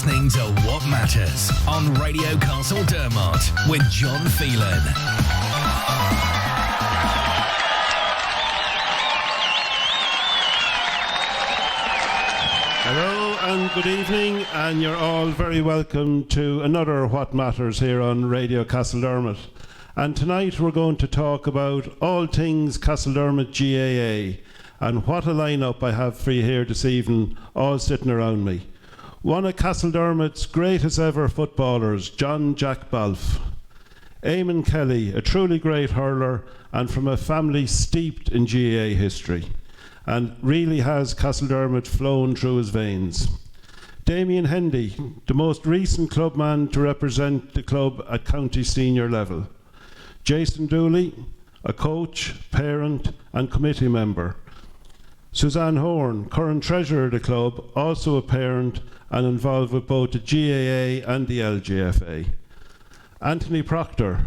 listening to What Matters on Radio Castledermot with John Phelan. Hello and good evening, and you're all very welcome to another What Matters here on Radio Castledermot. And tonight we're going to talk about all things Castledermot GAA, and what a lineup I have for you here this evening, all sitting around me. One of Castledermot's greatest ever footballers, John Jack Balfe. Eamonn Kelly, a truly great hurler and from a family steeped in GAA history, and really has Castledermot flown through his veins. Damien Hendy, the most recent clubman to represent the club at county senior level. Jason Dooley, a coach, parent and committee member. Suzanne Horn, current treasurer of the club, also a parent and involved with both the GAA and the LGFA. Anthony Proctor,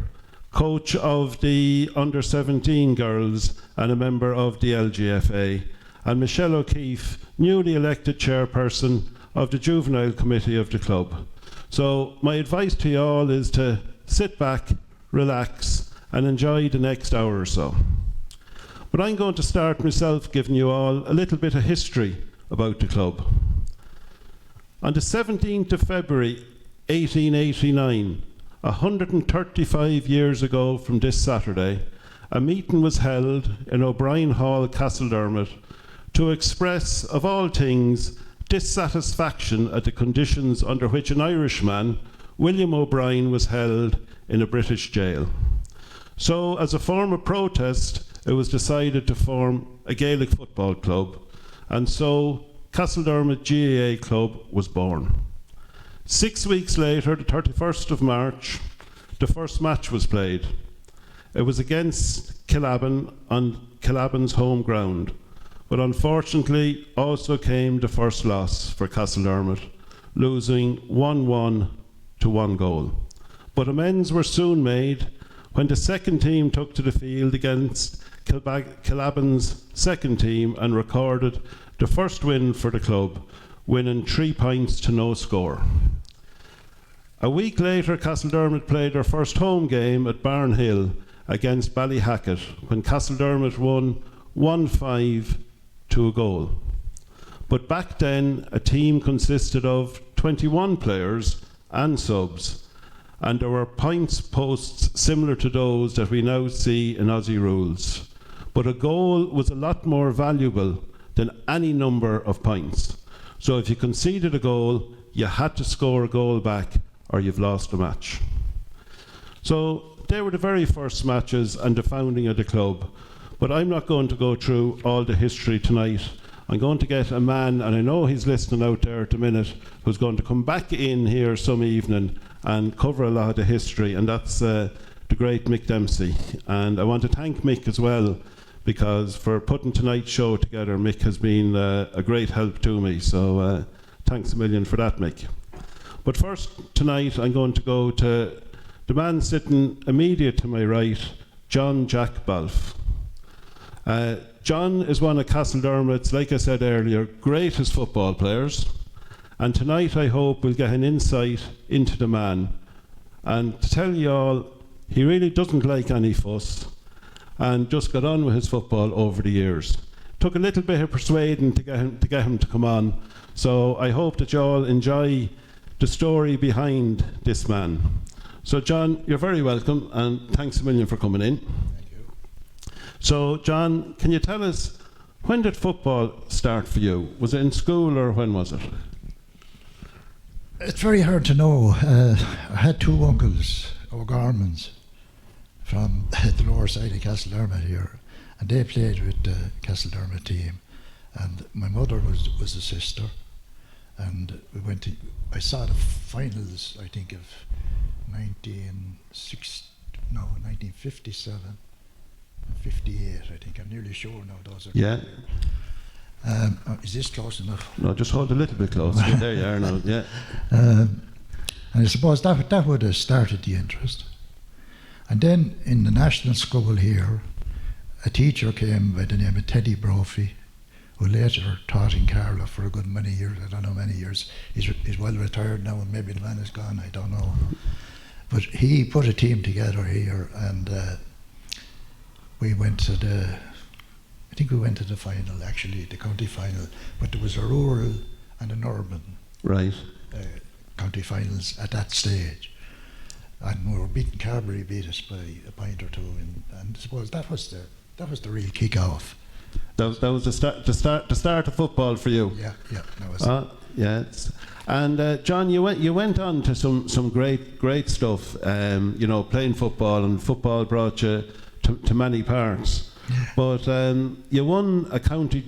coach of the under-17 girls and a member of the LGFA. And Michelle O'Keefe, newly elected chairperson of the juvenile committee of the club. So my advice to you all is to sit back, relax and enjoy the next hour or so. But I'm going to start myself giving you all a little bit of history about the club. On the 17th of February 1889, 135 years ago from this Saturday, a meeting was held in O'Brien Hall, Castledermot, to express, of all things, dissatisfaction at the conditions under which an Irishman, William O'Brien, was held in a British jail. So, as a form of protest, it was decided to form a Gaelic football club, and so Castledermot GAA Club was born. 6 weeks later, the 31st of March, the first match was played. It was against Killaban on Killaban's home ground, but unfortunately also came the first loss for Castledermot, losing 1-1 to 1 goal. But amends were soon made when the second team took to the field against Killaban's second team and recorded the first win for the club, winning 3 points to no score. A week later, Castledermot played their first home game at Barnhill against Ballyhacket, when Castledermot won 1-5 to a goal. But back then, a team consisted of 21 players and subs, and there were points posts similar to those that we now see in Aussie rules. But a goal was a lot more valuable than any number of points. So if you conceded a goal, you had to score a goal back or you've lost the match. So they were the very first matches and the founding of the club. But I'm not going to go through all the history tonight. I'm going to get a man, and I know he's listening out there at the minute, who's going to come back in here some evening and cover a lot of the history, and that's the great Mick Dempsey. And I want to thank Mick as well, because for putting tonight's show together, Mick has been a great help to me, so thanks a million for that, Mick. But first, tonight, I'm going to go to the man sitting immediate to my right, John Jack Balfe. John is one of Castledermot's, like I said earlier, greatest football players, and tonight I hope we'll get an insight into the man. And to tell you all, he really doesn't like any fuss and just got on with his football over the years. Took a little bit of persuading to get him to come on, so I hope that you all enjoy the story behind this man. So John, you're very welcome, and thanks a million for coming in. Thank you. So John, can you tell us, when did football start for you? Was it in school or when was it? It's very hard to know. I had 2 uncles, O'Gormans, from the lower side of Castledermot here, and they played with the Castledermot team. And my mother was a sister, and I saw the finals, I think, of 1957 and 58, I think. I'm nearly sure now those are. Yeah. Is this close enough? No, just hold a little bit closer. There you are now, yeah. And I suppose that would have started the interest. And then in the national school here, a teacher came by the name of Teddy Brophy, who later taught in Carlow for a good many years. I don't know many years. He's well retired now, and maybe the man is gone. I don't know. But he put a team together here, and we went to I think we went to the final, actually, the county final. But there was a rural and an urban county finals at that stage. And we were beating Carberry, beat us by a point or two, and I suppose that was the real kick-off. That was the start of football for you. Yeah, that was. Yeah. And John, you went on to some great stuff. Playing football, and football brought you to many parts. But you won county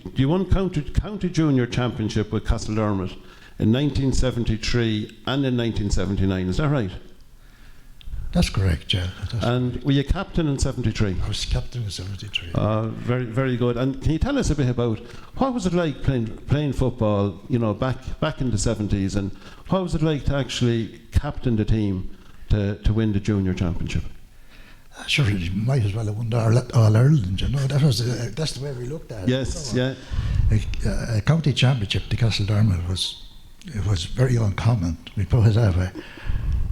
junior championship with Castledermot in 1973 and in 1979. Is that right? That's correct, yeah. And were you captain in 73? I was captain in 73. Very, very good. And can you tell us a bit about what was it like playing football, back in the 70s, and what was it like to actually captain the team to win the junior championship? Sure, you might as well have won All Ireland, that's the way we looked at it. Yes, yeah. A county championship to Castledermot was very uncommon. We put it that way.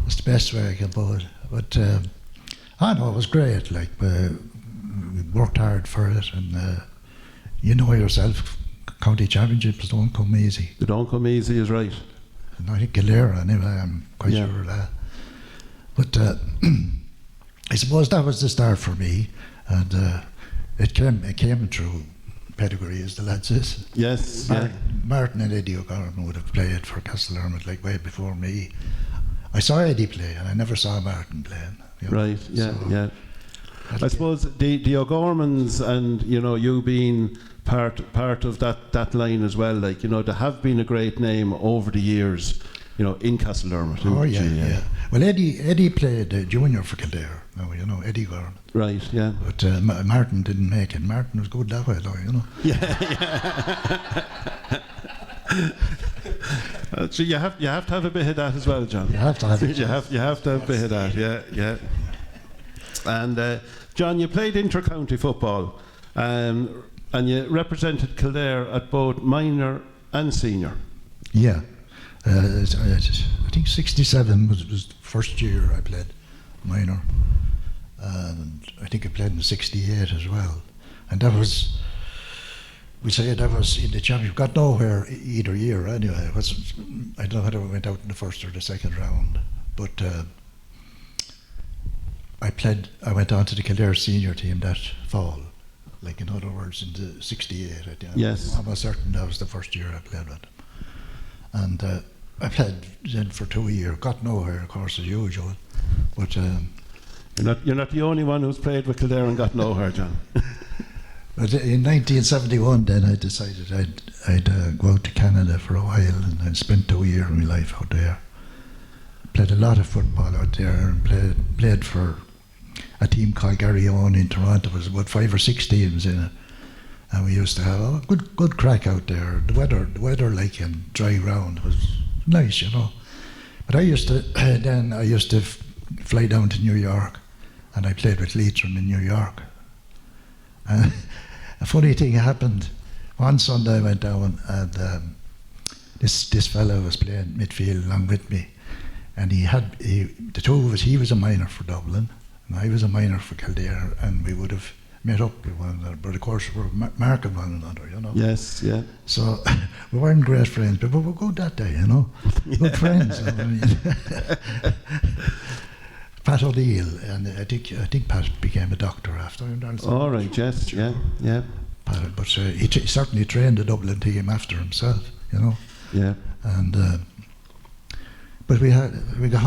It's the best way I can put it. But I know it was great. Like we worked hard for it, and you know yourself, county championships don't come easy. They don't come easy, is right. And I think Galera, anyway, I'm quite sure of that. But I suppose that was the start for me, and it came through pedigree, as the lad says. Yes, Martin and Eddie O'Gorman would have played for Castledermot like way before me. I saw Eddie play, and I never saw Martin playing. Right, yeah. I suppose the O'Gormans and you being part of that line as well. Like there have been a great name over the years, in Castledermot. Oh yeah. Well, Eddie played junior for Kildare. No, Eddie O'Gorman. Right, yeah. But Martin didn't make it. Martin was good that way, though. Yeah. So you have to have a bit of that as well, John. You have to have it. You have to have a bit of that, yeah. And John, you played inter-county football, and you represented Kildare at both minor and senior. Yeah, I think 67 was the first year I played minor, and I think I played in 68 as well, and that was. We say that was in the championship. Got nowhere either year anyway. I don't know whether we went out in the first or the second round, but I went on to the Kildare senior team that fall. Like in other words, in the 68. Yes. I'm almost certain that was the first year I played with them. And I played then for 2 years. Got nowhere, of course, as usual. But you're not the only one who's played with Kildare and got nowhere, John. But in 1971, then I decided I'd go out to Canada for a while, and I spent 2 years of my life out there. Played a lot of football out there, and played for a team called Garryowen in Toronto. There was about 5 or 6 teams in it, and we used to have a good crack out there. The weather like and dry ground was nice, But I used to fly down to New York, and I played with Leitrim in New York. A funny thing happened. One Sunday I went down, and this fellow was playing midfield along with me, and the two of us. He was a minor for Dublin, and I was a minor for Kildare, and we would have met up with one another. But of course, we were marking one another, Yes, yeah. So we weren't great friends, but we were good that day, Good friends. Pat O'Neill, and I think Pat became a doctor after him. All right, yes, yeah. Pat, but he certainly trained the Dublin team after himself, Yeah. And but we got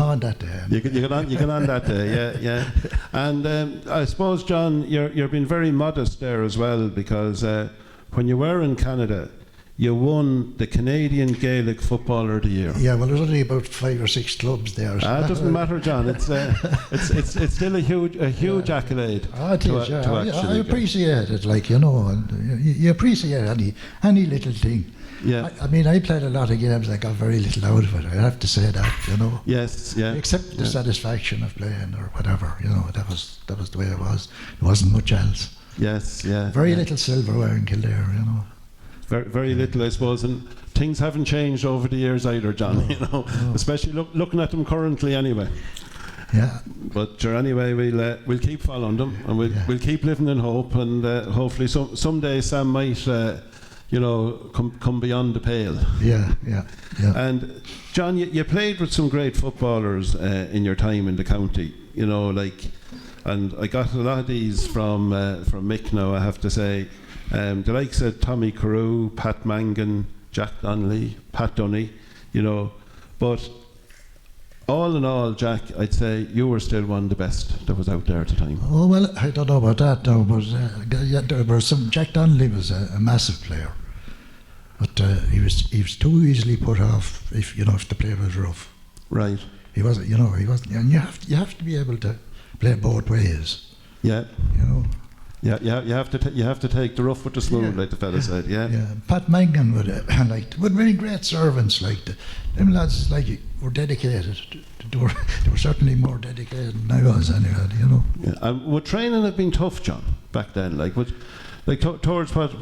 on that day. You got on that day, yeah. And I suppose, John, you're being very modest there as well, because when you were in Canada, you won the Canadian Gaelic Footballer of the Year. Yeah, well, there's only about 5 or 6 clubs there. So it doesn't matter, John. It's still a huge accolade. I appreciate it, and you appreciate any little thing. Yeah. I mean, I played a lot of games. I got very little out of it. I have to say that, Yes, yeah. Except the satisfaction of playing or whatever, That was the way it was. There wasn't much else. Yes, yeah. Very little silverware in Kildare, Very, very little, I suppose, and things haven't changed over the years either, John. No. Especially looking at them currently, anyway. Yeah. But sure, anyway, we'll keep following them, and we'll keep living in hope, and hopefully someday Sam might, come beyond the pale. Yeah. And John, you played with some great footballers in your time in the county. And I got a lot of these from Mick now, I have to say. The likes of Tommy Carew, Pat Mangan, Jack Donnelly, Pat Dunny, but all in all, Jack, I'd say you were still one of the best that was out there at the time. Oh, well, I don't know about that now, but there were some. Jack Donnelly was a massive player, but he was too easily put off if the play was rough. Right. He wasn't, and you have to be able to play both ways. Yeah. Yeah, you have to take the rough with the smooth, like the fella said. Yeah. Yeah. Pat Mangan would really great servants. Them lads were dedicated. They were certainly more dedicated than I was anyway. Yeah. And would training have been tough, John, back then? Towards what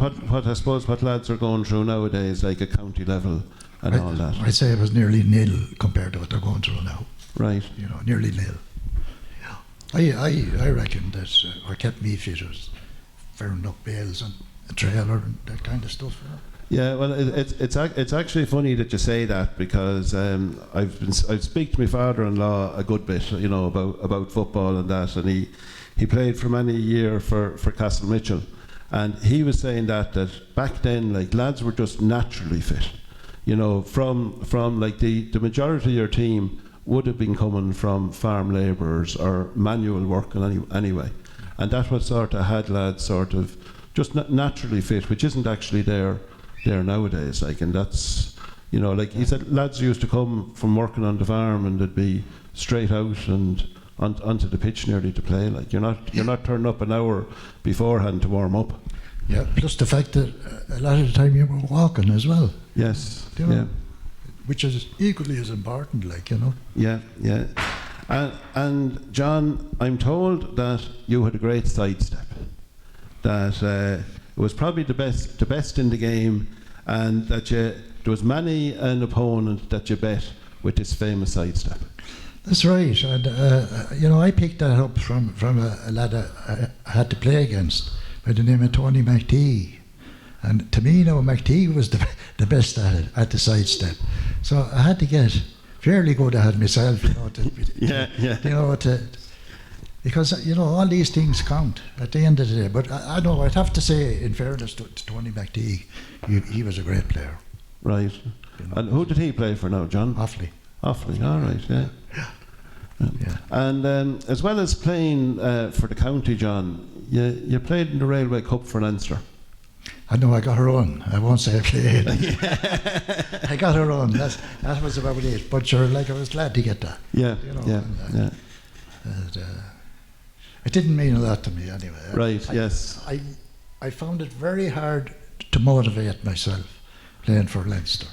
I suppose what lads are going through nowadays, like at county level and all that. I'd say it was nearly nil compared to what they're going through now. Right. Nearly nil. I reckon that what kept me fit was firing up bales and a trailer and that kind of stuff. Yeah, well, it's actually funny that you say that, because I've speak to my father-in-law a good bit, about football and that, and he played for many years for Castle Mitchell, and he was saying that back then, lads were just naturally fit, from the majority of your team would have been coming from farm labourers or manual work anyway, and that was sort of had lads sort of just naturally fit, which isn't actually there nowadays. And that's he said, lads used to come from working on the farm and they'd be straight out and onto the pitch nearly to play. You're not turning up an hour beforehand to warm up. Yeah. Plus the fact that a lot of the time you were walking as well. Yes. Yeah. Which is equally as important, Yeah. And John, I'm told that you had a great sidestep. That it was probably the best in the game, and that there was many an opponent that you bet with this famous sidestep. That's right, and I picked that up from a lad I had to play against by the name of Tony McTee. And to me, McTee was the best at the sidestep. So I had to get fairly good at it myself, because all these things count at the end of the day. But I know I'd have to say, in fairness to Tony McTee, he was a great player. Right. And who did he play for now, John? Offaly. All right. Yeah. And as well as playing for the county, John, you played in the Railway Cup for Leinster. I know I got her on. I won't say I played. I got her on. That was about it. But sure, I was glad to get that. Yeah. It didn't mean a lot to me anyway. Right. Yes. I found it very hard to motivate myself playing for Leinster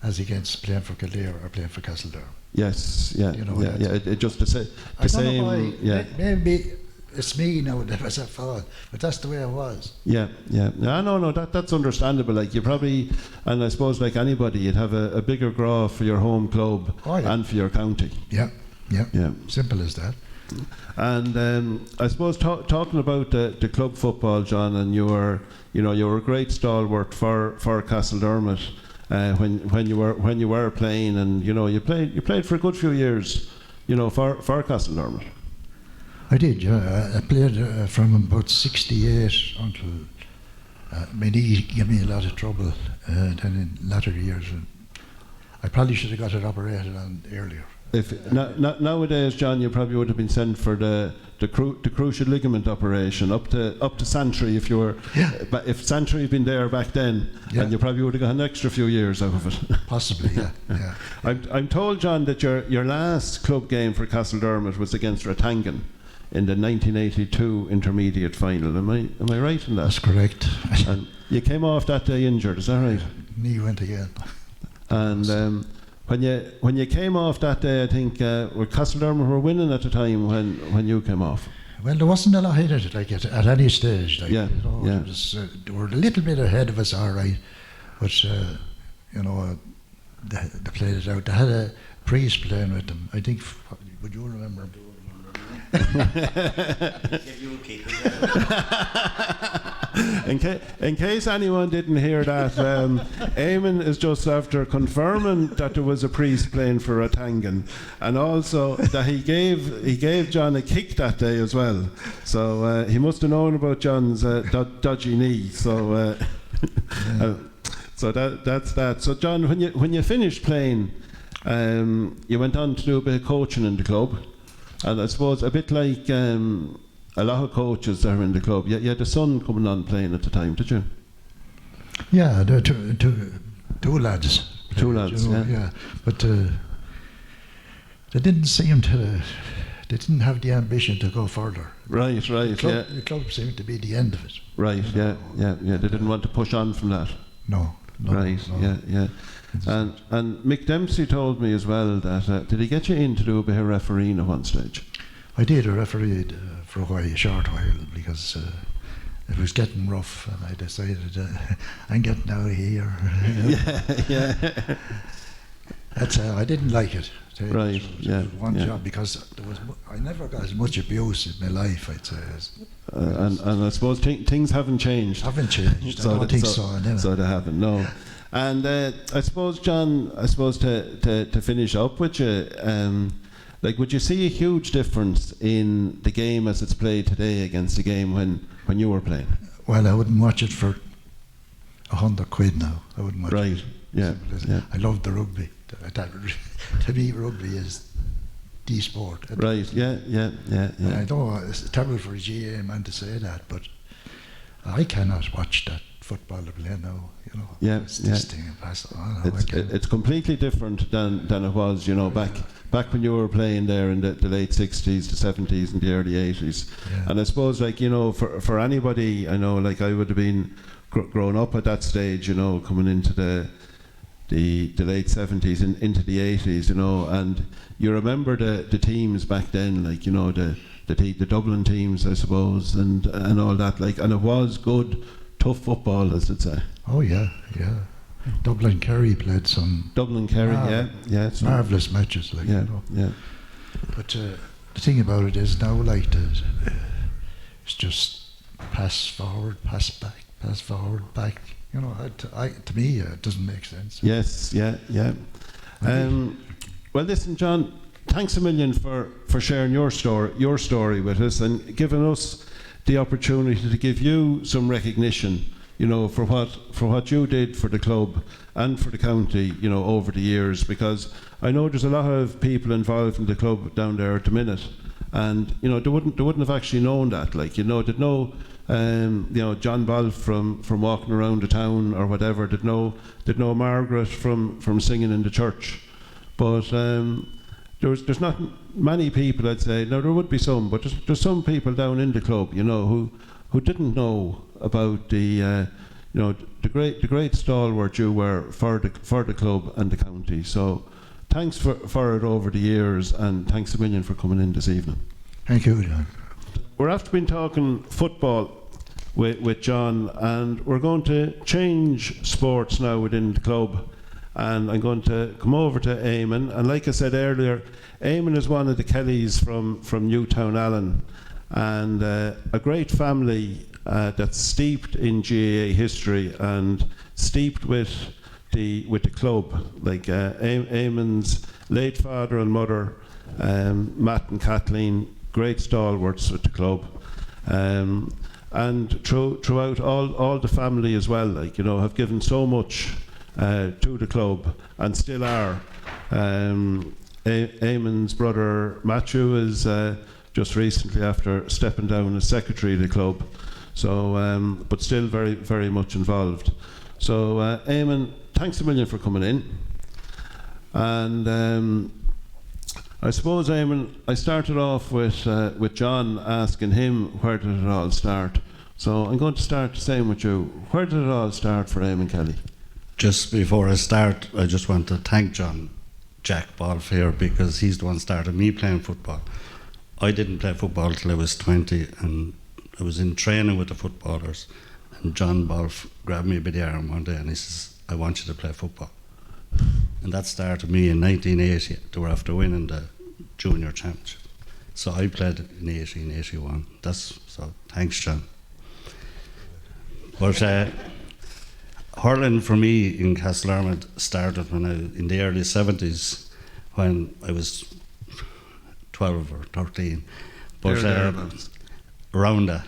as against playing for Kildare or playing for Castledermot. Yes. Yeah. It just the same. I don't know why. Yeah. Maybe it's me now that was at fault, but that's the way it was. Yeah. No, that's understandable. You probably, and I suppose like anybody, you'd have a bigger draw for your home club and for your county. Yeah. Simple as that. And I suppose talking about the club football, John, and you were a great stalwart for Castledermot when you were playing, and you played for a good few years, for Castledermot. I did, yeah. I played from about 68 until my knee gave me a lot of trouble. Then in latter years, I probably should have got it operated on earlier. Nowadays, John, you probably would have been sent for the cruciate ligament operation up to Santry if you were. Yeah. But if Santry had been there back then, and you probably would have got an extra few years out of it. Possibly, yeah. I'm told, John, that your last club game for Castledermot was against Ratangan in the 1982 intermediate final. Am I right in that? That's correct. And you came off that day injured, is that right? Knee went again. And when you came off that day, I think Castledermot were winning at the time when you came off. Well, there wasn't a lot in it, at any stage. It was, they were a little bit ahead of us, all right. But you know, they played it out. They had a priest playing with them. I think. Would you remember him? In case anyone didn't hear that, Eamonn is just after confirming that there was a priest playing for Ratangan, and also that he gave John a kick that day as well. So he must have known about John's dodgy knee. So so that's that. So John, when you finished playing, you went on to do a bit of coaching in the club. And I suppose a bit like a lot of coaches that are in the club, you had a son coming on playing at the time, did you? Yeah, there were two lads. Two lads, you know, yeah. But they didn't seem to. They didn't have the ambition to go further. Right, The club seemed to be the end of it. Right, yeah. They didn't want to push on from that. No. Right, no. yeah. And Mick Dempsey told me as well that did he get you in to do a bit of refereeing at one stage? I did a referee for a short while because it was getting rough, and I decided I'm getting out of here. yeah. That's I didn't like it. Right, it was one job because I never got as much abuse in my life, I'd say. And I suppose things haven't changed. Haven't changed. I don't think so. Anyway. So they haven't. No. And I suppose, John, to finish up with you, like, would you see a huge difference in the game as it's played today against the game when you were playing? Well, I wouldn't watch it for £100 now. I wouldn't watch it. Right, yeah. I love the rugby. To me, rugby is the sport. Right, yeah. I know it's terrible for a GA man to say that, but I cannot watch that football to play now, you know. Yeah, this thing pass on. It's completely different than it was, you know, back when you were playing there in the late 60s, the 70s and the early 80s. Yeah. And I suppose, like, you know, for anybody, I know, like, I would have been grown up at that stage, you know, coming into the late 70s and into the 80s, you know, and you remember the teams back then, like, you know, the Dublin teams, I suppose, and all that, like, and it was good, tough football, as I'd say. Oh yeah. Dublin Kerry played some. Dublin Kerry, yeah, marvellous matches, like, yeah, you know. Yeah. But the thing about it is now, like, it's just pass forward, pass back, pass forward, back. You know, to me, it doesn't make sense. Yes, yeah. Well, listen, John, thanks a million for sharing your story with us and giving us the opportunity to give you some recognition, you know, for what you did for the club and for the county, you know, over the years. Because I know there's a lot of people involved in the club down there at the minute, and you know, they wouldn't have actually known that. Like, you know, they'd know. You know, John Balfe from walking around the town or whatever, did know Margaret from singing in the church, but there's not many people, I'd say. Now there would be some, but there's some people down in the club, you know, who didn't know about the you know, the great stalwart you were for the club and the county. So thanks for it over the years, and thanks a million for coming in this evening. Thank you, John. We're after been talking football with John, and we're going to change sports now within the club, and I'm going to come over to Eamonn. And like I said earlier, Eamonn is one of the Kellys from Newtown Allen, and a great family that's steeped in GAA history and steeped with the club. Like Eamonn's late father and mother, Matt and Kathleen, great stalwarts with the club, and throughout all the family as well, like, you know, have given so much to the club and still are. Eamonn's brother Matthew is just recently after stepping down as secretary of the club, so but still very, very much involved. So Eamonn, thanks a million for coming in. And I suppose, Eamonn, I started off with John asking him where did it all start. So I'm going to start the same with you. Where did it all start for Eamonn Kelly? Just before I start, I just want to thank Jack Balfe here, because he's the one started me playing football. I didn't play football till I was 20, and I was in training with the footballers, and John Balfe grabbed me by the arm one day and he says, I want you to play football. And that started me in 1980. They were after winning the junior championship. So I played in 80 and 81. So thanks, John. But hurling for me in Castledermot started in the early 70s when I was 12 or 13. But around that.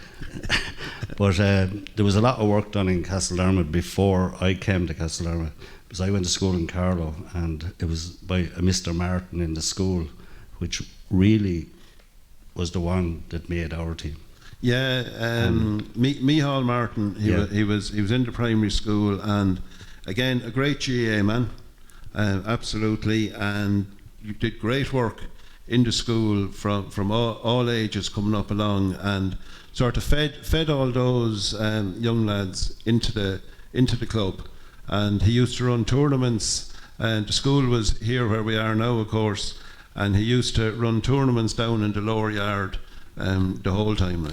But there was a lot of work done in Castledermot before I came to Castledermot, because I went to school in Carlow, and it was by a Mr. Martin in the school, which really was the one that made our team. Yeah, Micheál Martin. He was in the primary school, and again a great GA man, absolutely. And you did great work in the school from all ages coming up along, and sort of fed all those young lads into the club. And he used to run tournaments, and the school was here where we are now, of course. And he used to run tournaments down in the lower yard the whole time,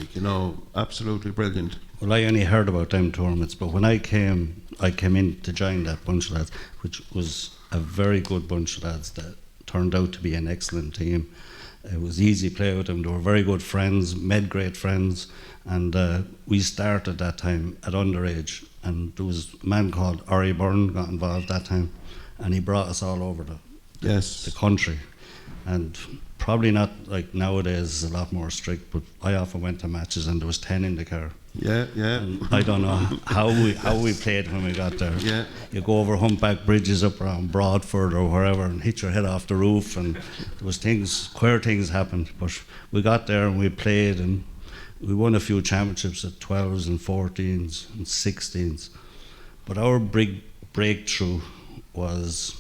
absolutely brilliant. Well, I only heard about them tournaments, but when I came in to join that bunch of lads, which was a very good bunch of lads that turned out to be an excellent team. It was easy to play with them. They were very good friends, made great friends, and we started that time at underage. And there was a man called Ori Byrne got involved that time, and he brought us all over the country. And probably not like nowadays, a lot more strict, but I often went to matches and there was 10 in the car. Yeah. And I don't know how we played when we got there. Yeah. You go over humpback bridges up around Broadford or wherever and hit your head off the roof, and there was queer things happened. But we got there and we played, and we won a few championships at 12s and 14s and 16s. But our big breakthrough was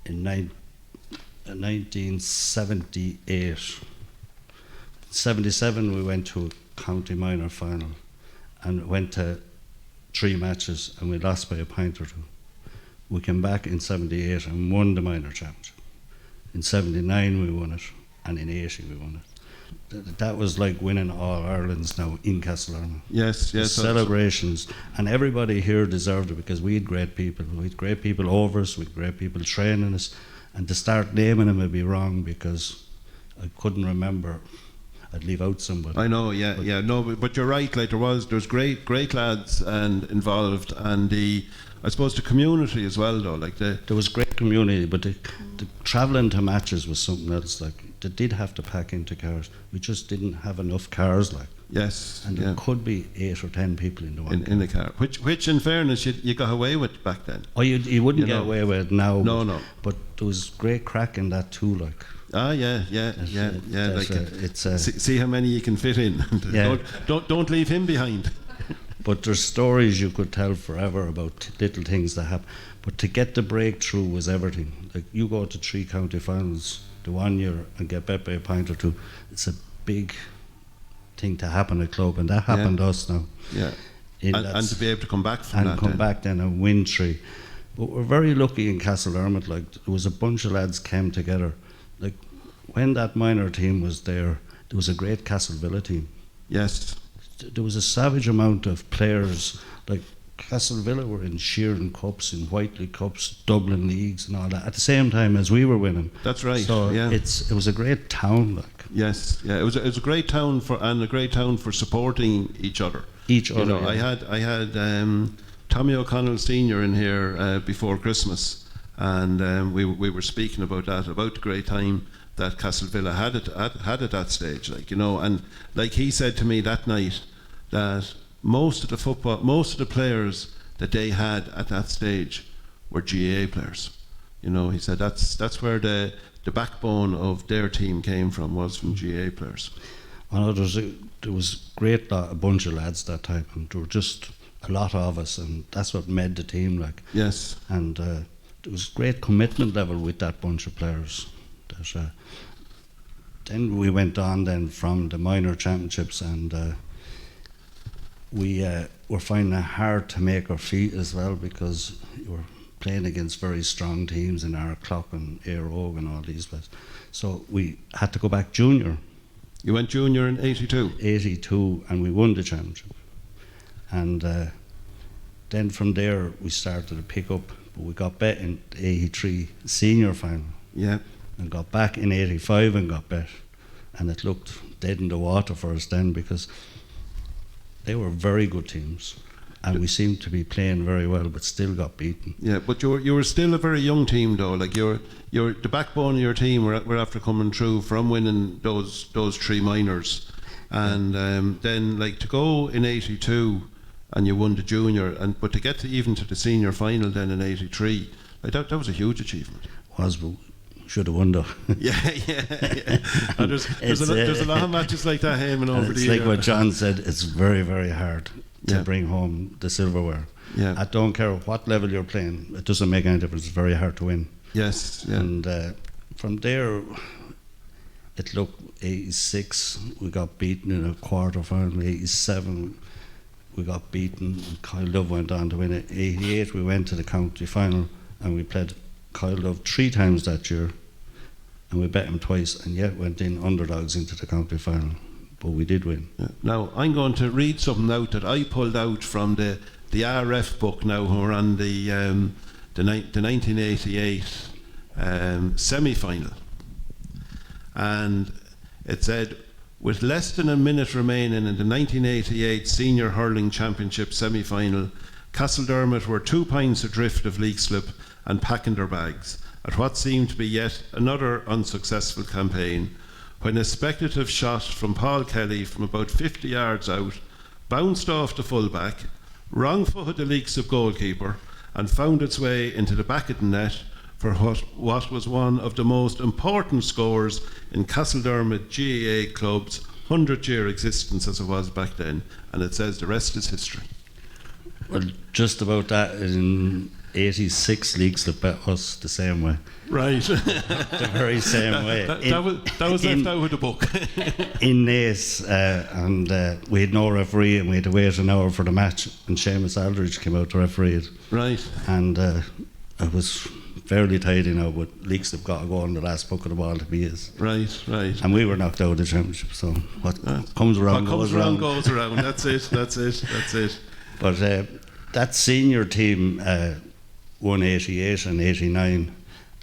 in 1978. 77 we went to a county minor final and went to 3 matches and we lost by a point or 2. We came back in 78 and won the minor championship. In 79 we won it, and in 80 we won it. That was like winning All Irelands now in Castledermot. Yes. The celebrations, and everybody here deserved it because we had great people. We had great people over us, we had great people training us, and to start naming them would be wrong because I couldn't remember. I'd leave out somebody. I know, but you're right. Like there's great lads and involved, and I suppose the community as well, though. There was great community, but the travelling to matches was something else. Like they did have to pack into cars. We just didn't have enough cars. Yes, and there could be 8 or 10 people in the one in the car. Which in fairness, you got away with back then. Oh, you wouldn't get away with it now. No. But there was great crack in that too. See how many you can fit in. Don't leave him behind. But there's stories you could tell forever about little things that happen. But to get the breakthrough was everything. Like you go to 3 county finals the 1 year and get bet by a point or 2. It's a big thing to happen at club, and that happened to us now. Yeah. And to be able to come back from that. And back then and win 3. But we're very lucky in Castledermot. There was a bunch of lads came together. When that minor team was there was a great Castlevilla team. Yes. There was a savage amount of players. Castlevilla were in Sheeran Cups, in Whiteley Cups, Dublin Leagues and all that, at the same time as we were winning. That's right. So it was a great town. Yes, it was a great town for supporting each other. I had Tommy O'Connell Senior in here before Christmas, and we were speaking about the great time that Castlevilla had at that stage, and like he said to me that night that most of the players that they had at that stage were GAA players. He said that's where the backbone of their team came from, was from GAA players. There was a bunch of lads that time, and there were just a lot of us, and that's what made the team. Yes. And there was great commitment level with that bunch of players. Then we went on then from the minor championships, and we were finding it hard to make our feet as well, because you were playing against very strong teams in Arclough and Éire Óg and all these places. So we had to go back junior. You went junior in 82? 82, and we won the championship. And then from there we started to pick up, but we got bet in the 83 senior final. Yeah. And got back in 85 and got bet. And it looked dead in the water for us then, because they were very good teams. And we seemed to be playing very well, but still got beaten. Yeah, but you were still a very young team, though. Like you're the backbone of your team were after coming through from winning those 3 minors, and then like to go in 82 and you won the junior, but to get even to the senior final then in 83, like that was a huge achievement. Was, but should have won though. yeah. And there's a lot of matches like that, Eamonn, over the years. It's like what John said. It's very, very hard to bring home the silverware. Yeah. I don't care what level you're playing, it doesn't make any difference. It's very hard to win. Yes, yeah. And from there, it looked 86, we got beaten in a quarter final. 87, we got beaten. Kyle Love went on to win it. 88, we went to the county final, and we played Kyle Love 3 times that year, and we bet him twice, and yet went in underdogs into the county final. But we did win. Yeah. Now, I'm going to read something out that I pulled out from the RF book now, when we're on the 1988 semi-final. And it said, with less than a minute remaining in the 1988 Senior Hurling Championship semi-final, Castledermot were 2 pints adrift of Leixlip and packing their bags at what seemed to be yet another unsuccessful campaign, when a speculative shot from Paul Kelly from about 50 yards out bounced off the fullback, wrong-footed the Leixlip goalkeeper, and found its way into the back of the net for what was one of the most important scores in Castledermot GAA club's 100-year existence as it was back then. And it says the rest is history. Well, just about that, in 86 leagues that bet us the same way. Right. The very same way. That was left out of the book. In Naas, and we had no referee, and we had to wait an hour for the match, and Seamus Aldridge came out to referee it. Right. And I was fairly tidy now, but Leaks have got to go on the last puck of the ball to be his. Right. And we were knocked out of the championship, so what comes around goes around. Goes around. That's it. But that senior team won 88 and 89,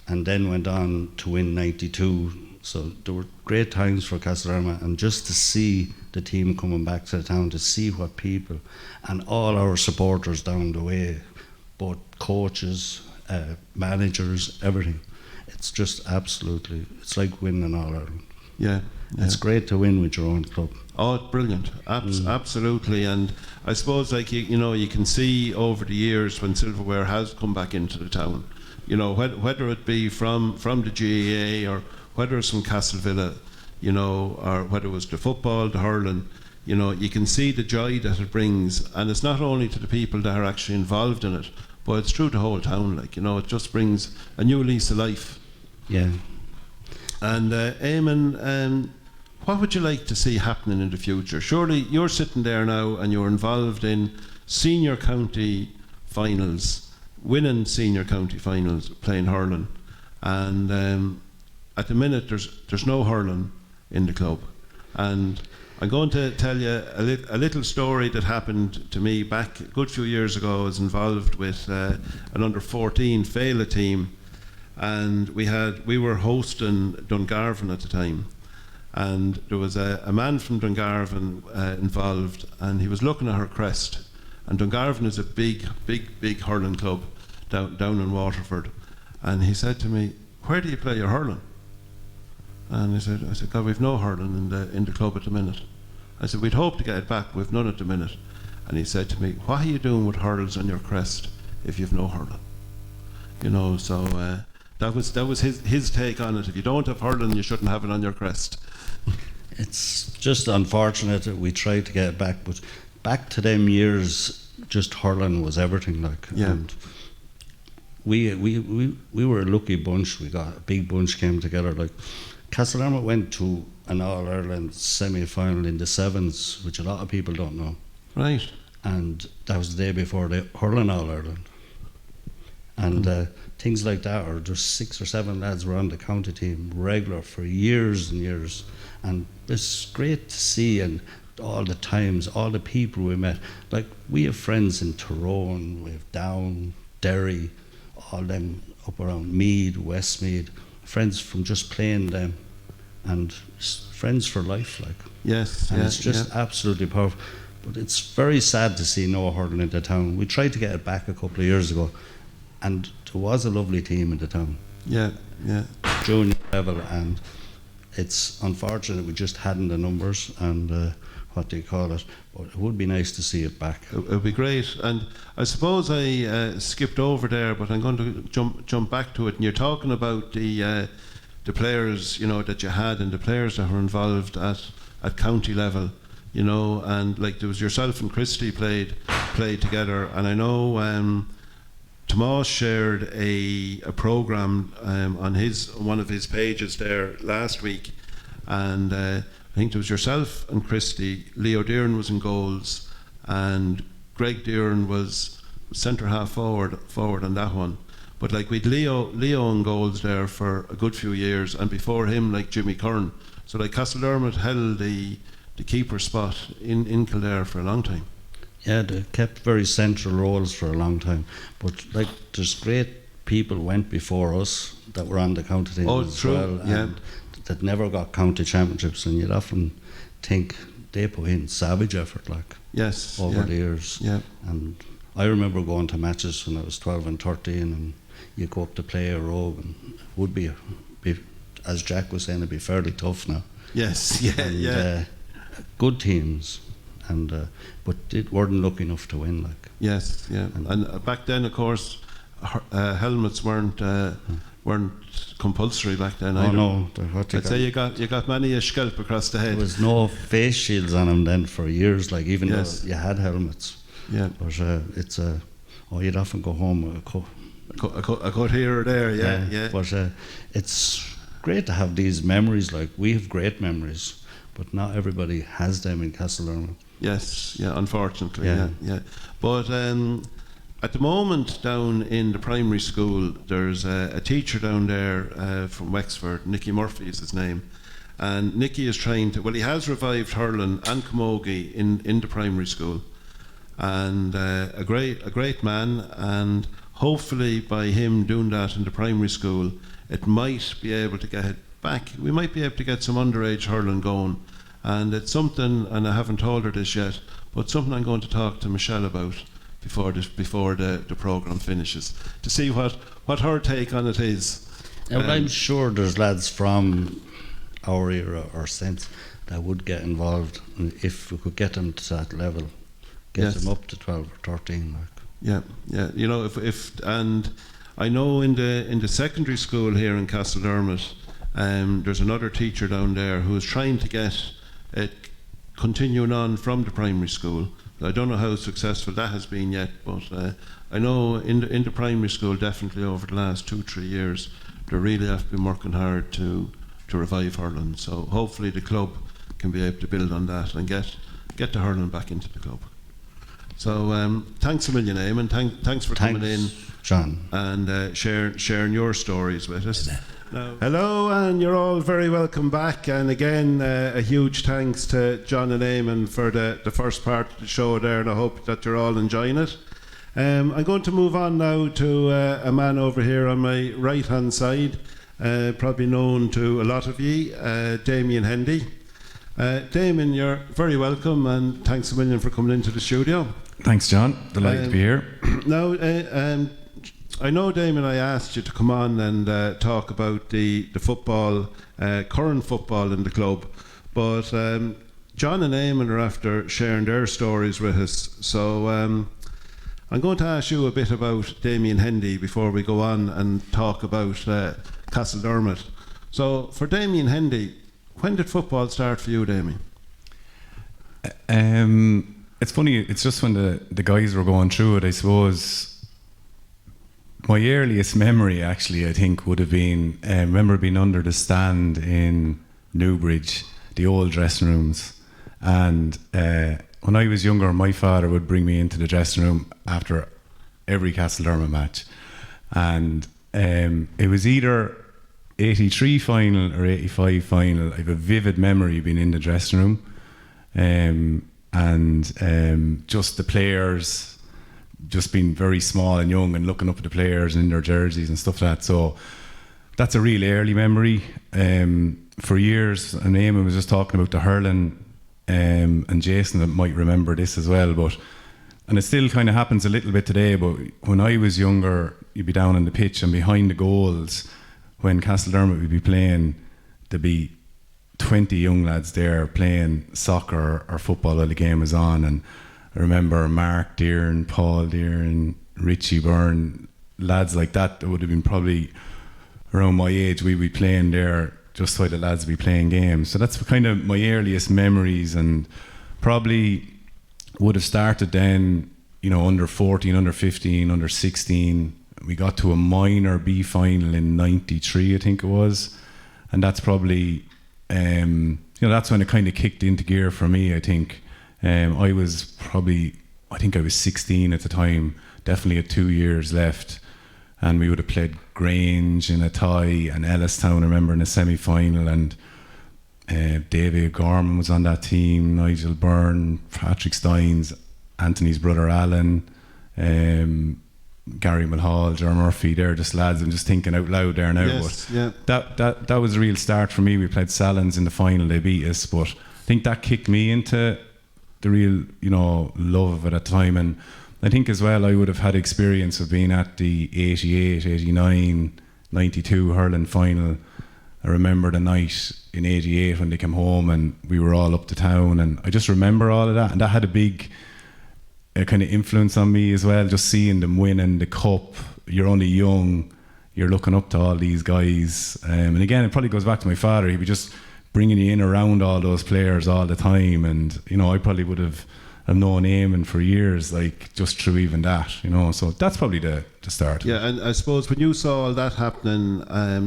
and then went on to win 92. So there were great times for Castledermot, and just to see the team coming back to the town, to see what people and all our supporters down the way, both coaches, managers, everything. It's just absolutely, it's like winning All Ireland. Yeah. It's great to win with your own club. Oh, brilliant. Absolutely. And I suppose, like, you can see over the years when silverware has come back into the town, whether it be from the GAA, or whether it's from Castlevilla, or whether it was the football, the hurling, you can see the joy that it brings. And it's not only to the people that are actually involved in it, but it's through the whole town. It just brings a new lease of life. Yeah. And Eamonn, what would you like to see happening in the future? Surely you're sitting there now and you're involved in senior county finals, winning senior county finals, playing hurling. And at the minute there's no hurling in the club. And I'm going to tell you a little story that happened to me back a good few years ago. I was involved with an under-14 Féile team, and we were hosting Dungarvan at the time, and there was a man from Dungarvan involved, and he was looking at her crest. And Dungarvan is a big hurling club down in Waterford, and he said to me, "Where do you play your hurling?" And I said, "God, we've no hurling in the club at the minute." I said, "We'd hope to get it back, we've none at the minute." And he said to me, "What are you doing with hurls on your crest if you've no hurling?" So that was his take on it. If you don't have hurling, you shouldn't have it on your crest. It's just unfortunate that we tried to get it back, but back to them years, just hurling was everything. Yeah. And we were a lucky bunch. We got a big bunch came together. Castledermot went to an All Ireland semi-final in the sevens, which a lot of people don't know. Right. And that was the day before the hurling All Ireland. And things like that, or just 6 or 7 lads were on the county team regular for years and years. And it's great to see, and all the times, all the people we met. Like, we have friends in Tyrone, we have Down, Derry, all them up around Meath, Westmeath, friends from just playing them, and friends for life, like. Yes, and it's just absolutely powerful. But it's very sad to see no hurling in the town. We tried to get it back a couple of years ago, and there was a lovely team in the town. Yeah. Junior level, and it's unfortunate we just hadn't the numbers and what do you call it, but it would be nice to see it back. It would be great. And I suppose I skipped over there, but I'm going to jump back to it. And you're talking about the players, that you had, and the players that were involved at county level, and like there was yourself and Christy played together, and I know Tomas shared a program on one of his pages there last week, and I think it was yourself and Christy. Leo Dearn was in goals, and Greg Dearn was centre half forward on that one. But like we'd Leo in goals there for a good few years, and before him like Jimmy Curran. So like Castledermot held the keeper spot in Kildare for a long time. Yeah, they kept very central roles for a long time. But like, there's great people went before us that were on the county team as well, and that never got county championships, and you'd often think they put in savage effort, like, over the years. Yeah. And I remember going to matches when I was 12 and 13, and you go up to play a rogue, and it would be, as Jack was saying, it'd be fairly tough now. Yes, good teams, and but it weren't lucky enough to win, like. Yes, yeah. And back then, of course, helmets weren't compulsory back then. Oh no! I'd say you got many a scalp across the head. There was no face shields on them then for years, like, even though you had helmets. Yeah. But it's you'd often go home with a cut here or there. Yeah. But it's great to have these memories. Like, we have great memories, but not everybody has them in Castledermot. Yes, unfortunately, yeah. But at the moment, down in the primary school, there's a teacher down there from Wexford. Nicky Murphy is his name, and Nicky is trying to. Well, he has revived hurling and camogie in the primary school, and a great man. And hopefully, by him doing that in the primary school, it might be able to get it back. We might be able to get some underage hurling going. And it's something, and I haven't told her this yet, but something I'm going to talk to Michelle about before the programme finishes, to see what her take on it is. But I'm sure there's lads from our era or since that would get involved if we could get them to that level, get them up to 12 or 13. Like. Yeah. If and I know in the secondary school here in Castledermot, there's another teacher down there who is trying to get it continuing on from the primary school. I don't know how successful that has been yet, but I know in the primary school, definitely over the last 2-3 years, they really have been working hard to revive hurling. So hopefully the club can be able to build on that and get the hurling back into the club. So thanks a million, Eamonn. Thanks for coming in, John, and sharing your stories with us. Hello, and you're all very welcome back. And again, a huge thanks to John and Eamonn for the first part of the show there, and I hope that you're all enjoying it. I'm going to move on now to a man over here on my right hand side, probably known to a lot of ye, Damien Hendy. Damien, you're very welcome, and thanks a million for coming into the studio. Thanks, John. Delighted to be here. Now, I know, Damien, I asked you to come on and talk about the football, current football in the club, but John and Eamonn are after sharing their stories with us. So I'm going to ask you a bit about Damien Hendy before we go on and talk about Castledermot. So for Damien Hendy, when did football start for you, Damien? It's funny, it's just when the guys were going through it, I suppose. My earliest memory, actually, I think, would have been, I remember being under the stand in Newbridge, the old dressing rooms. And when I was younger, my father would bring me into the dressing room after every Castledermot match. And it was either 83 final or 85 final. I have a vivid memory of being in the dressing room. just the players just being very small and young and looking up at the players in their jerseys and stuff like that. So that's a real early memory. For years, and Eamonn was just talking about the hurling, and Jason that might remember this as well, and it still kind of happens a little bit today, but when I was younger, you'd be down on the pitch and behind the goals, when Castledermot would be playing, there'd be 20 young lads there playing soccer or football while the game was on. And I remember Mark Dearn, Paul Dearn, Richie Byrne, lads like that would have been probably around my age. We'd be playing there just while the lads would be playing games. So that's kind of my earliest memories, and probably would have started then, under 14, under 15, under 16. We got to a minor B final in 93, I think it was. And that's probably, that's when it kind of kicked into gear for me, I think. I was 16 at the time, definitely had 2 years left. And we would have played Grange in a tie and Ellistown, I remember, in a semi-final. And David Gorman was on that team, Nigel Byrne, Patrick Steins, Anthony's brother Alan, Gary Mulhall, Ger Murphy. They're just lads. I'm just thinking out loud there now. Yes, but yeah. that was a real start for me. We played Salins in the final, they beat us, but I think that kicked me into the real, love of it at the time. And I think as well I would have had experience of being at the 88, 89, 92 hurling final. I remember the night in 88 when they came home and we were all up to town, and I just remember all of that, and that had a big kind of influence on me as well, just seeing them winning the cup. You're only young, you're looking up to all these guys, and again it probably goes back to my father. He was just bringing you in around all those players all the time, and I probably would have known Eamonn for years, like just through even that, so that's probably the start. Yeah, and I suppose when you saw all that happening,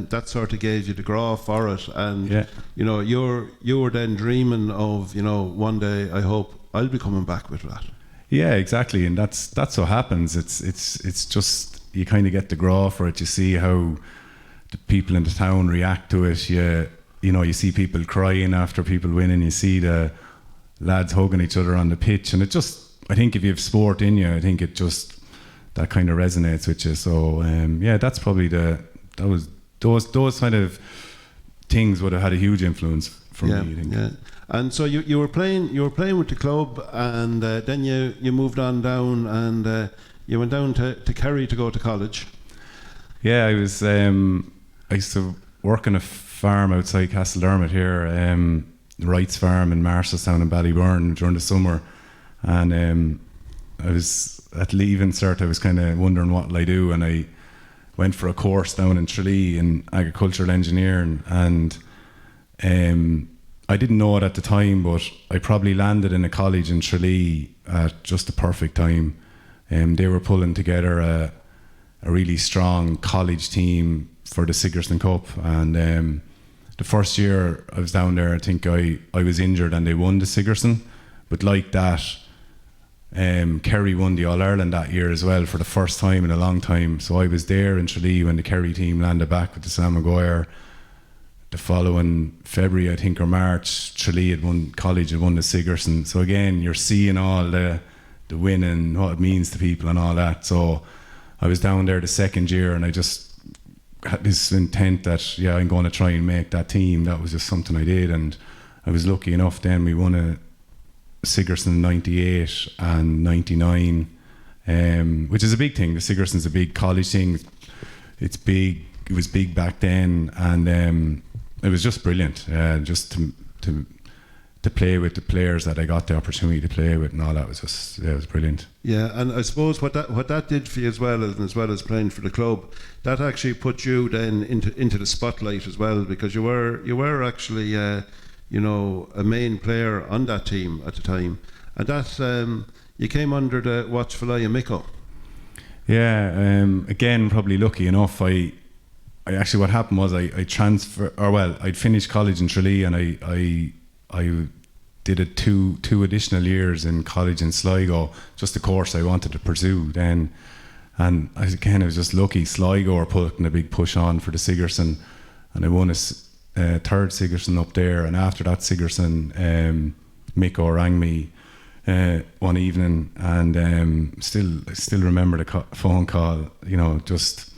that sort of gave you the graw for it, and yeah. You were then dreaming of, one day I hope I'll be coming back with that. Yeah, exactly, and that's what happens. It's just you kind of get the graw for it. You see how the people in the town react to it. You see people crying after people winning. You see the lads hugging each other on the pitch, and I think if you have sport in you, I think it just that kind of resonates with you. So that's probably those kind of things would have had a huge influence for me, I think. Yeah. And so you were playing with the club, and then you moved on down, and you went down to Kerry to go to college. Yeah, I used to work on a farm outside Castledermot here, the Wright's farm in Marshallstown in Ballyburn during the summer, and I was at leaving cert. I was kind of wondering what will I do, and I went for a course down in Tralee in agricultural engineering, and I didn't know it at the time, but I probably landed in a college in Tralee at just the perfect time. They were pulling together a really strong college team for the Sigerson Cup, and the first year I was down there, I think I was injured and they won the Sigerson, but like that, Kerry won the All-Ireland that year as well for the first time in a long time. So I was there in Tralee when the Kerry team landed back with the Sam Maguire. The following February, I think, or March, Tralee had won the Sigerson. So again, you're seeing all the winning, what it means to people and all that. So I was down there the second year, and I just had this intent that, I'm going to try and make that team. That was just something I did, and I was lucky enough then. We won a Sigerson in 98 and 99, which is a big thing. The Sigerson's a big college thing. It's big. It was big back then, and it was just brilliant. Just to play with the players that I got the opportunity to play with and all that was just, it was brilliant. Yeah, and I suppose what that did for you as well as playing for the club, that actually put you then into the spotlight as well, because you were actually a main player on that team at the time, and that you came under the watchful eye of Micko. Yeah, again, probably lucky enough. I actually, what happened was I'd finished college in Tralee, and I did two additional years in college in Sligo, just a course I wanted to pursue then. And I was just lucky. Sligo were putting a big push on for the Sigerson, and I won a third Sigerson up there. And after that Sigerson, Miko rang me one evening, and still remember the phone call. You know, just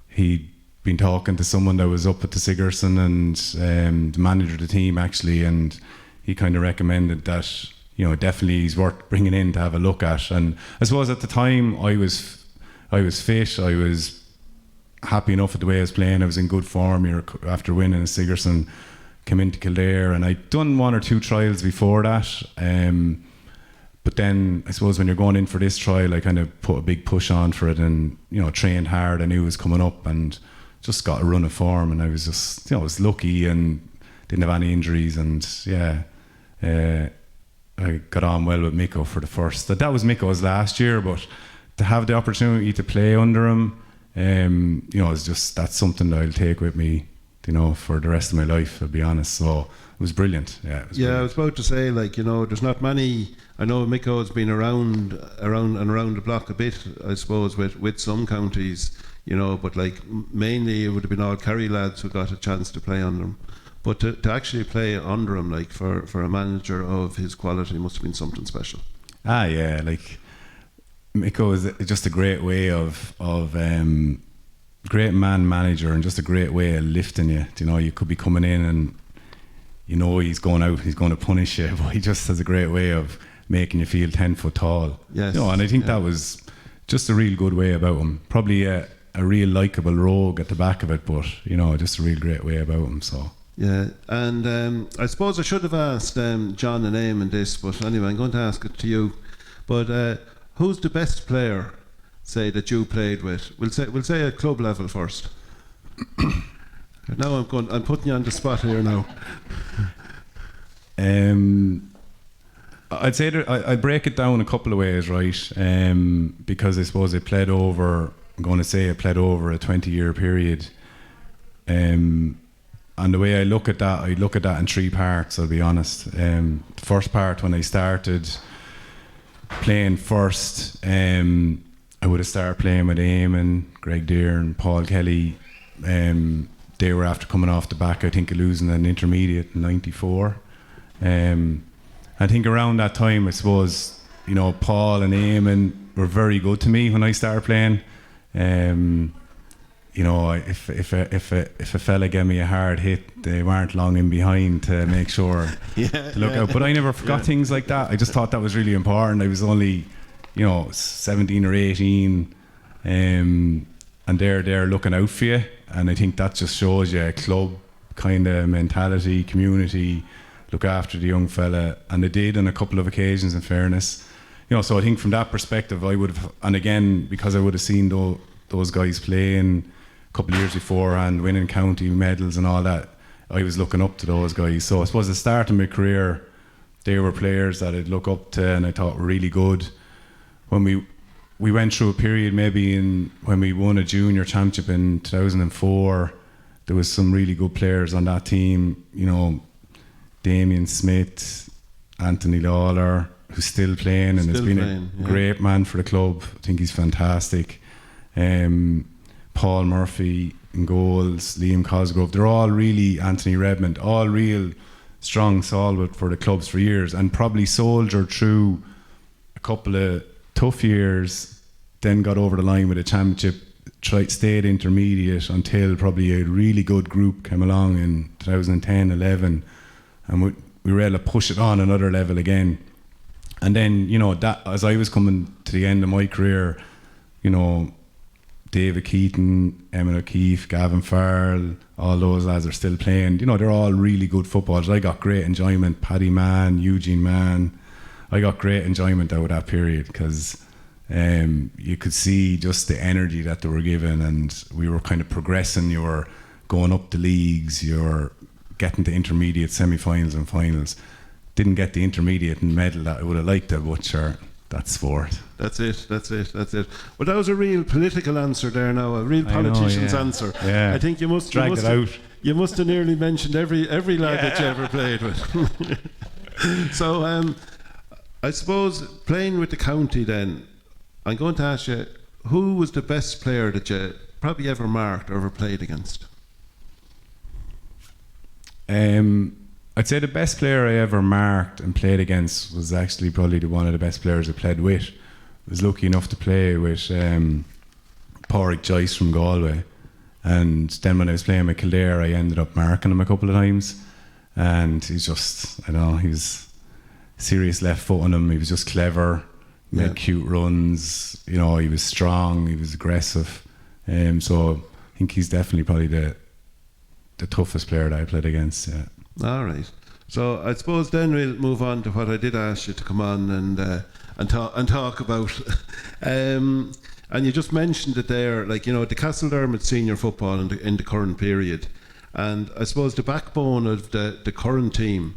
he'd been talking to someone that was up at the Sigerson and the manager of the team actually, and he kind of recommended that, you know, definitely he's worth bringing in to have a look at. And I suppose at the time I was fit, I was happy enough with the way I was playing, I was in good form after winning a Sigerson, came into Kildare, and I'd done one or two trials before that, but then I suppose when you're going in for this trial, I kind of put a big push on for it, and, you know, trained hard. I knew it was coming up and just got a run of form, and I was just, you know, I was lucky and didn't have any injuries, and I got on well with Miko for the first. That was Miko's last year, but to have the opportunity to play under him, you know, it's just, that's something that I'll take with me, you know, for the rest of my life, I'll be honest. So it was brilliant. Yeah, I was about to say, like, you know, there's not many. I know Miko's been around the block a bit, I suppose, with some counties, you know, but like mainly it would have been all Kerry lads who got a chance to play under him. But to actually play under him, like for a manager of his quality, must have been something special. Yeah, like Miko is just a great way of great man manager, and just a great way of lifting you. You know, you could be coming in and you know he's going out, he's going to punish you, but he just has a great way of making you feel 10 foot tall. Yes. You know, and I think that was just a real good way about him. Probably a real likeable rogue at the back of it, but, you know, just a real great way about him. So. Yeah, and I suppose I should have asked John and Eamonn this, but anyway, I'm going to ask it to you. But who's the best player, say, that you played with? We'll say at club level first. Now I'm putting you on the spot here now. I'd say that I'd break it down a couple of ways, right? Because I suppose it played over. I'm going to say it played over a 20-year period. And the way I look at that in three parts, I'll be honest. The first part, when I started playing first, I would have started playing with Eamonn, Greg Deere and Paul Kelly. They were after coming off the back, I think, of losing an intermediate in 94. I think around that time, I suppose, you know, Paul and Eamonn were very good to me when I started playing. You know, if a fella gave me a hard hit, they weren't long in behind to make sure to look out. But I never forgot things like that. I just thought that was really important. I was only, you know, 17 or 18, and they're looking out for you. And I think that just shows you a club kind of mentality, community, look after the young fella. And they did on a couple of occasions, in fairness. You know, so I think from that perspective, I would have, and again, because I would have seen those guys playing a couple of years before and winning county medals and all that, I was looking up to those guys. So I suppose at the start of my career, they were players that I'd look up to and I thought were really good. When we went through a period maybe when we won a junior championship in 2004, there was some really good players on that team. You know, Damien Smith, Anthony Lawler, who's still playing and has been a great man for the club. I think he's fantastic. Paul Murphy in goals, Liam Cosgrove, they're all really, Anthony Redmond, all real strong stalwart for the clubs for years, and probably soldiered through a couple of tough years, then got over the line with a championship, stayed intermediate until probably a really good group came along in 2010-11, and we were able to push it on another level again. And then, you know, that as I was coming to the end of my career, you know, David Keaton, Eamonn O'Keefe, Gavin Farrell, all those lads are still playing. You know, they're all really good footballers. I got great enjoyment. Paddy Mann, Eugene Mann. I got great enjoyment out of that period because you could see just the energy that they were given, and we were kind of progressing. You were going up the leagues. You were getting to intermediate semi-finals and finals. Didn't get the intermediate and medal that I would have liked to, but sure, that's sport. That's it. Well, that was a real political answer there now, a real politician's answer. Yeah. I think you must have nearly mentioned every lad that you ever played with. So I suppose playing with the county then, I'm going to ask you, who was the best player that you probably ever marked or ever played against? I'd say the best player I ever marked and played against was actually probably one of the best players I played with. I was lucky enough to play with Pádraig Joyce from Galway, and then when I was playing with Kildare, I ended up marking him a couple of times, and he's just, I don't know, he was serious left foot on him. He was just clever, made cute runs, you know, he was strong, he was aggressive, so I think he's definitely probably the toughest player that I played against. Yeah. All right. So I suppose then we'll move on to what I did ask you to come on and talk about. And you just mentioned it there, like, you know, the Castledermot senior football in the current period, and I suppose the backbone of the current team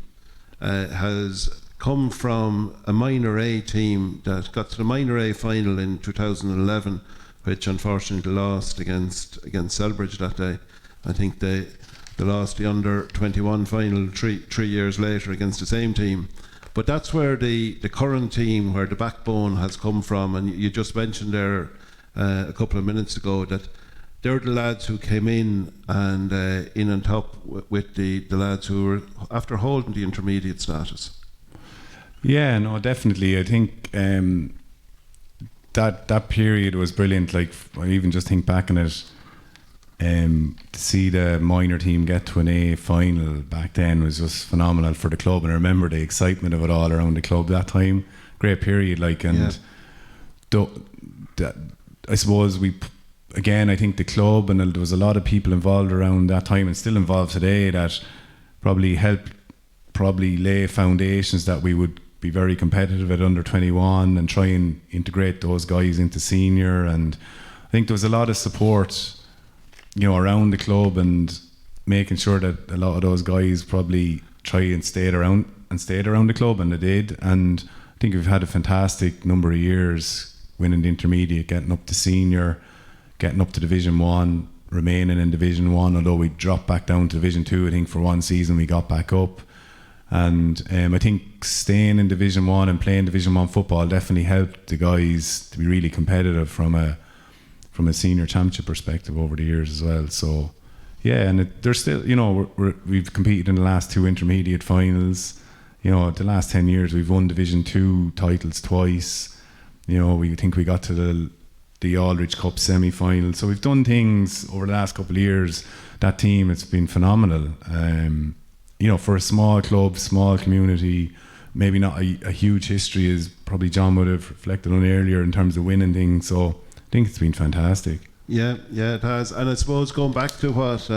has come from a minor A team that got to the minor A final in 2011, which unfortunately lost against Selbridge that day. I think they lost the under 21 final three years later against the same team. But that's where the current team, where the backbone has come from. And you just mentioned there a couple of minutes ago that they're the lads who came in and in on top with the lads who were after holding the intermediate status. Yeah, no, definitely. I think that period was brilliant. Like, I even just think back on it. To see the minor team get to an A final back then was just phenomenal for the club, and I remember the excitement of it all around the club that time. Great period, like, and I suppose I think the club, and there was a lot of people involved around that time and still involved today, that probably helped lay foundations that we would be very competitive at under 21 and try and integrate those guys into senior. And I think there was a lot of support, you know, around the club, and making sure that a lot of those guys probably try and stayed around the club, and they did. And I think we've had a fantastic number of years winning the intermediate, getting up to senior, getting up to Division 1, remaining in Division 1, although we dropped back down to Division 2. I think for one season we got back up, and I think staying in Division 1 and playing Division 1 football definitely helped the guys to be really competitive from a senior championship perspective over the years as well. So yeah, and there's still, you know, we've competed in the last 2 intermediate finals. You know, the last 10 years we've won Division 2 titles twice. You know, we think we got to the Aldridge Cup semi-final. So we've done things over the last couple of years. That team, it's been phenomenal. You know, for a small club, small community, maybe not a huge history, as probably John would have reflected on earlier in terms of winning things. So I think it's been fantastic. Yeah, it has. And I suppose going back to what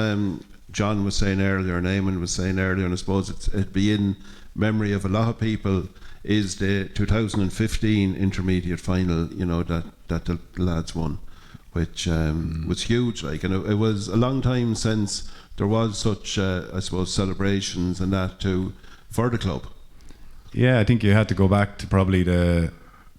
John was saying earlier and Eamonn was saying earlier, and I suppose it'd be in memory of a lot of people, is the 2015 intermediate final, you know, that the lads won, which was huge. Like, and it was a long time since there was such, I suppose, celebrations and that for the club. Yeah, I think you had to go back to probably the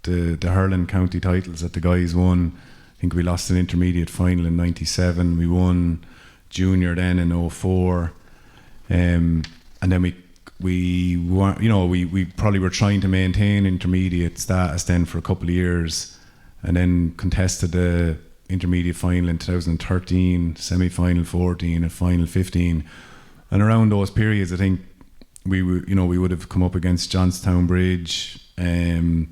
hurling county titles that the guys won. I think we lost an intermediate final in 97. We won junior then in 04, and then we weren't, you know, we probably were trying to maintain intermediate status then for a couple of years, and then contested the intermediate final in 2013, semi-final 14 and final 15. And around those periods, I think we would have come up against Johnstown Bridge a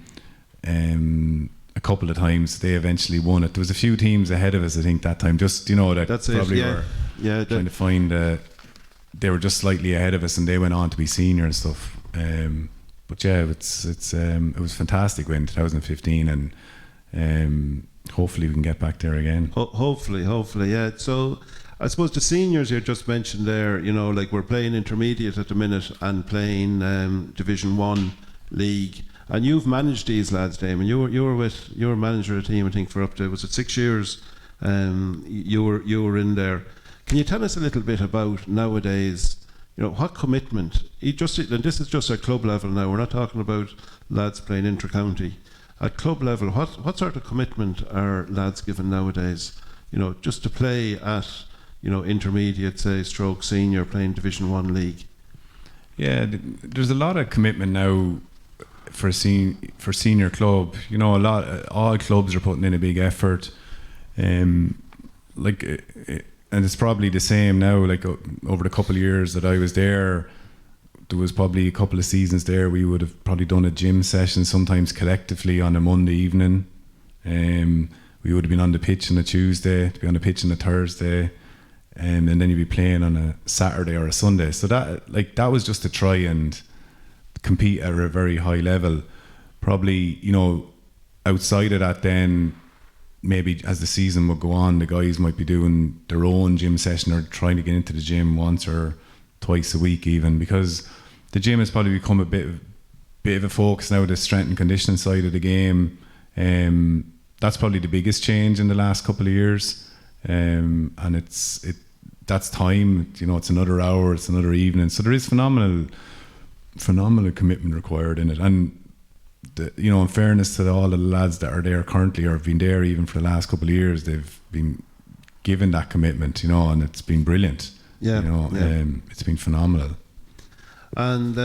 couple of times. They eventually won it. There was a few teams ahead of us, I think, that time. Just, you know, that's probably were trying to find. They were just slightly ahead of us, and they went on to be senior and stuff. But yeah, it was fantastic win 2015, and hopefully we can get back there again. Hopefully, yeah. So I suppose the seniors you just mentioned there, you know, like, we're playing intermediate at the minute and playing Division 1 league. And you've managed these lads, Damien. You were manager of a team, I think, for up to, was it 6 years? You were in there. Can you tell us a little bit about nowadays, you know, what commitment, and this is just at club level now, we're not talking about lads playing inter-county. At club level, what sort of commitment are lads given nowadays, you know, just to play at, you know, intermediate, say, stroke senior, playing Division 1 league? Yeah, there's a lot of commitment now for senior club. You know, all clubs are putting in a big effort, and it's probably the same now. Like, over the couple of years that I was there, there was probably a couple of seasons there we would have probably done a gym session, sometimes collectively on a Monday evening. We would have been on the pitch on a Tuesday, to be on the pitch on a Thursday, and then you'd be playing on a Saturday or a Sunday. So that was just to try and compete at a very high level. Probably, outside of that, then maybe as the season would go on, the guys might be doing their own gym session or trying to get into the gym once or twice a week even, because the gym has probably become a bit of a focus now, the strength and conditioning side of the game. That's probably the biggest change in the last couple of years, and that's time. It's another hour, it's another evening, so there is phenomenal commitment required in it. And in fairness to all of the lads that are there currently or have been there even for the last couple of years, they've been given that commitment, and it's been brilliant. It's been phenomenal. And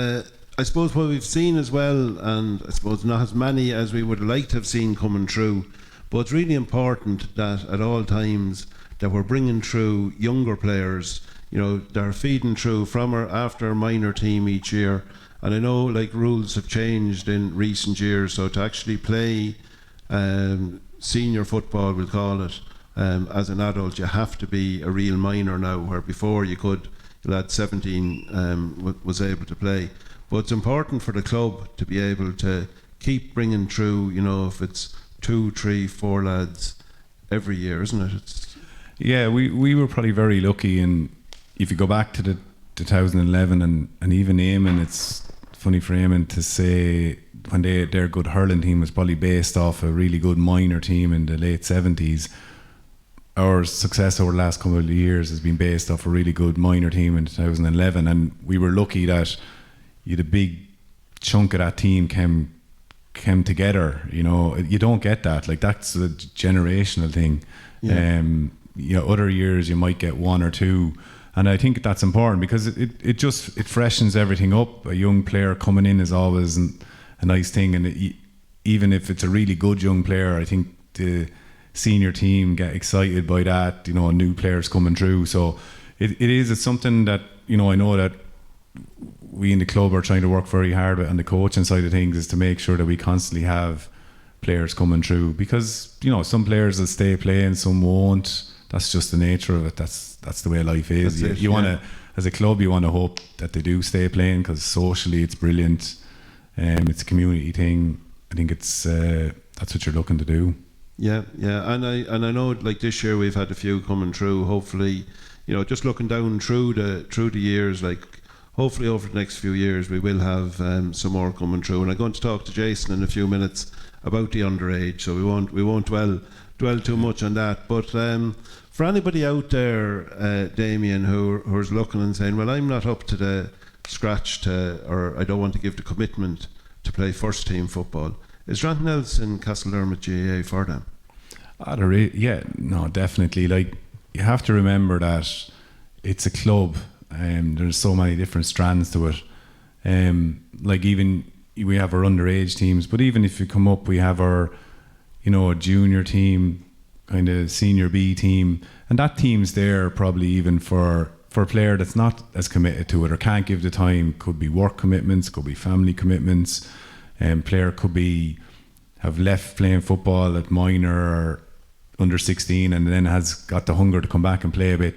I suppose what we've seen as well, and I suppose not as many as we would like to have seen coming through, but it's really important that at all times that we're bringing through younger players. They're feeding through from or after a minor team each year. And I know rules have changed in recent years, so to actually play senior football, we'll call it, as an adult, you have to be a real minor now, where before you lad 17 was able to play. But it's important for the club to be able to keep bringing through, if it's 2, 3, 4 lads every year, isn't it? Yeah, we were probably very lucky, and if you go back to the 2011 and even Eamonn, it's funny for Eamonn to say when their good hurling team was probably based off a really good minor team in the late 70s. Our success over the last couple of years has been based off a really good minor team in 2011, and we were lucky that a big chunk of that team came together. You don't get that. That's a generational thing. Yeah. Other years you might get 1 or 2. And I think that's important because it freshens everything up. A young player coming in is always a nice thing, and even if it's a really good young player, I think the senior team get excited by that. New players coming through. So it's something that I know that we in the club are trying to work very hard with, on the coaching side of things, is to make sure that we constantly have players coming through, because some players will stay playing, some won't. That's just the nature of it. That's the way life is. You want to, as a club, you want to hope that they do stay playing, because socially it's brilliant. It's a community thing. I think it's that's what you're looking to do. Yeah, and I know this year we've had a few coming through. Hopefully, just looking down through the years, hopefully over the next few years we will have some more coming through. And I'm going to talk to Jason in a few minutes about the underage, so we won't dwell too much on that. But for anybody out there, Damien, who's looking and saying, well, I'm not up to the scratch or I don't want to give the commitment to play first team football, is there anything else in Castledermot GAA for them? Definitely. You have to remember that it's a club, and there's so many different strands to it. Even we have our underage teams, but even if you come up, we have our a junior team, kind of senior B team, and that team's there probably even for a player that's not as committed to it or can't give the time. Could be work commitments, could be family commitments, and player could have left playing football at minor or under 16 and then has got the hunger to come back and play a bit.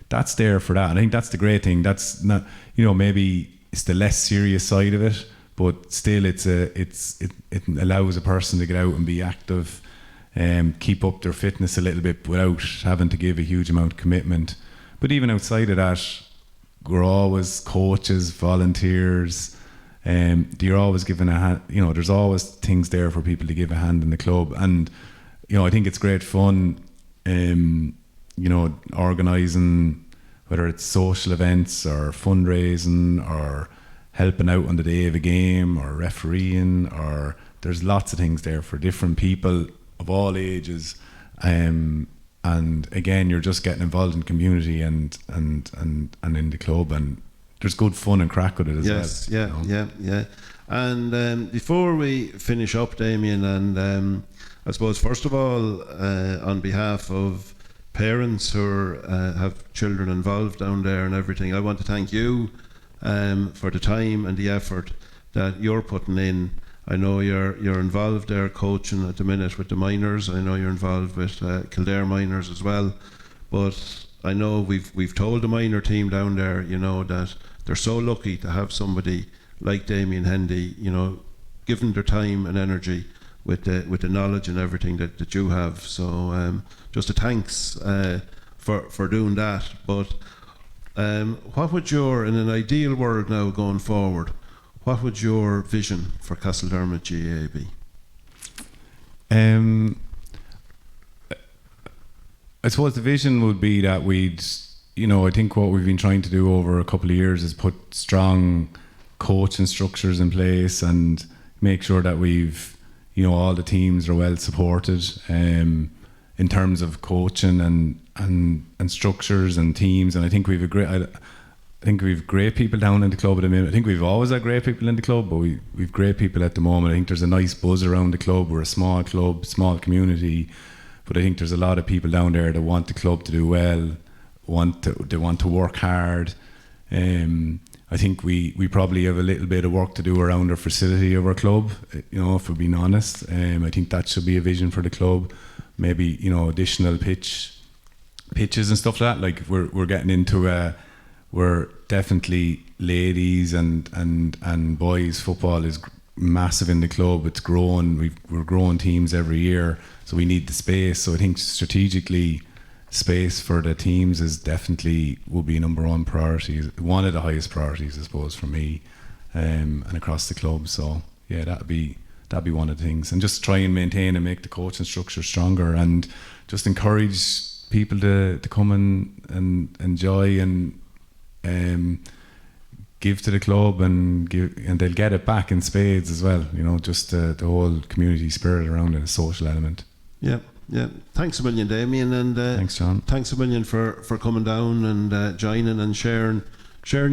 That's there for that. And I think that's the great thing. That's not, maybe it's the less serious side of it, but still it allows a person to get out and be active, keep up their fitness a little bit without having to give a huge amount of commitment. But even outside of that, we're always coaches, volunteers, you're always giving a hand. There's always things there for people to give a hand in the club. And I think it's great fun, organising, whether it's social events or fundraising or helping out on the day of a game or refereeing, or there's lots of things there for different people of all ages. And again, you're just getting involved in community and in the club, and there's good fun and crack with it as well. Yeah. And before we finish up, Damien, and I suppose first of all, on behalf of parents who have children involved down there and everything, I want to thank you for the time and the effort that you're putting in. I know you're involved there coaching at the minute with the minors. I know you're involved with Kildare minors as well. But I know we've told the minor team down there, you know, that they're so lucky to have somebody like Damien Hendy, you know, given their time and energy with the knowledge and everything that you have. So just a thanks for doing that. But what would your, in an ideal world now going forward, what would your vision for Castledermot GAA be? I suppose the vision would be that we'd, you know, I think what we've been trying to do over a couple of years is put strong coaching structures in place and make sure that we've, you know, all the teams are well supported in terms of coaching and structures and teams. And I think we've great people down in the club at the minute. I think we've always had great people in the club, but we've great people at the moment. I think there's a nice buzz around the club. We're a small club, small community, but I think there's a lot of people down there that want the club to do well, they want to work hard. I think we probably have a little bit of work to do around our facility of our club, you know, if we're being honest. I think that should be a vision for the club. Maybe, you know, additional pitches and stuff like that. Like we're getting into we're definitely ladies and boys football is massive in the club. It's growing. We're growing teams every year, so we need the space. So I think strategically, space for the teams is definitely will be number one priority, one of the highest priorities, I suppose, for me and across the club. So yeah, that'd be one of the things, and just try and maintain and make the coaching structure stronger, and just encourage people to come and enjoy and give to the club and they'll get it back in spades as well. You know, just the whole community spirit around it, a social element. Yeah. Thanks a million, Damien, and thanks, John. Thanks a million for coming down and joining and sharing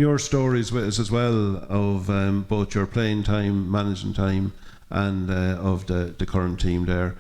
your stories with us as well of both your playing time, managing time, and of the current team there.